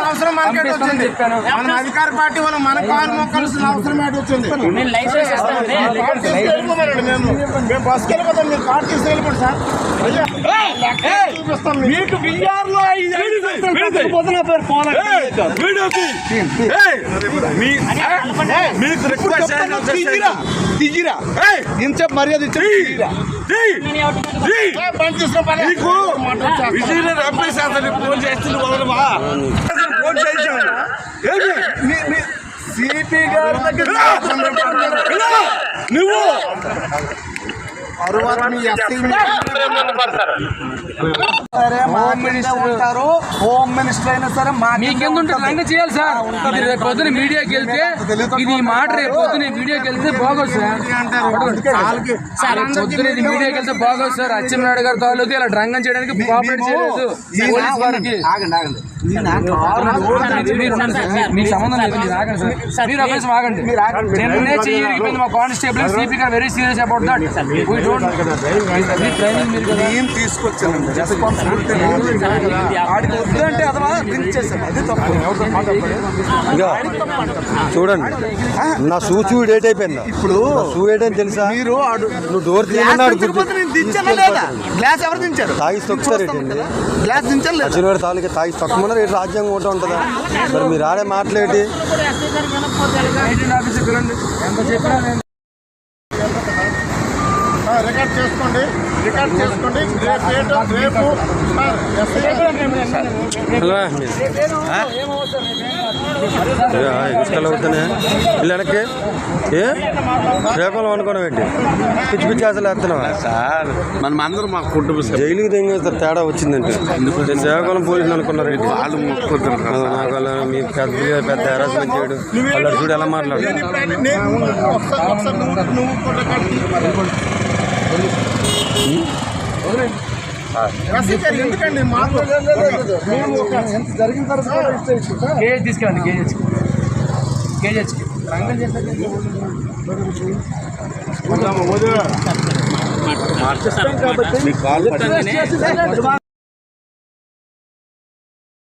అవసరం మార్కెట్ వచ్చింది. మన అధికార పార్టీ వాళ్ళు మన కాలు మొక్కాల్సిన అవసరం వచ్చింది. మేము బస్కి వెళ్ళిపోతాం, మీరు కార్డు తీసుకెళ్ళిపోండి సార్. చూపిస్తాం మీకు బిఆర్లో ఇంత మర్యాద ఫోన్ చేస్తుంది ఫోన్ చేశాను సిపి గారి దగ్గర నువ్వు సరే ఉంటారు. హోమ్ మినిస్టర్ అయినా సరే మీకెందుంటే చేయాలి సార్. రేపు పొద్దున మీడియాకి వెళ్తే ఇది మాట, రేపు పొద్దున మీడియాకి వెళ్తే బాగోదు సార్. పొద్దున ఇది మీడియాకి వెళ్తే బాగోదు సార్. అచ్చెన్నాయుడు గారి తాలూకు ఇలా డ్రంగం చేయడానికి కోఆపరేట్ చేయలేదు పోలీస్ వారికి. మీకు సంబంధం లేదు, మీరు ఆగండి సార్. మీరు అభ్యాసం ఆగండి. నిన్నే చెయ్యిపోయింది మా కానిస్టేబుల్. సిపి గారు very serious about that. Training మీరు ఏం తీసుకొచ్చానండి. చూడండి, నా షూ డేట్ అయిపోయింది. ఇప్పుడు షూ ఏంటని తెలుసా? మీరు నువ్వు డోర్ గ్లాస్ ఎవరు దించారు? తాగిసి తొక్కుతారేంటి? గ్లాస్ దించారు. అచ్చినవాడు తాలూకా తాగిసి తొక్కమన్నారు. ఏంటి రాజ్యాంగం ఒకటి ఉంటుందా? మరి మీరు ఆడే మాట్లాడి రికార్డ్ చేసుకోండి. రేపు ఇసుకలు అవుతున్నాయి. వెనక్కి శ్రీకాకుళం అనుకోవడం ఏంటి? పిచ్చి పిచ్చి అసలు వేస్తున్నావా సార్? మనం అందరూ మా కుటుంబ జైలుకి తెంగేస్తారు. తేడా వచ్చిందంటే శ్రీకాకుళం పోలీసులు అనుకున్నారు ఏంటి? వాళ్ళు మొక్కుతున్నారు. మీ పెద్ద హెరాస్మెంట్ చేయడం వాళ్ళు చూడు ఎలా మాట్లాడు. ఎందుకండి జరిగిన తర్వాత తీసుకెళ్ళండి. కేజీహెచ్కి రంగం చేస్తే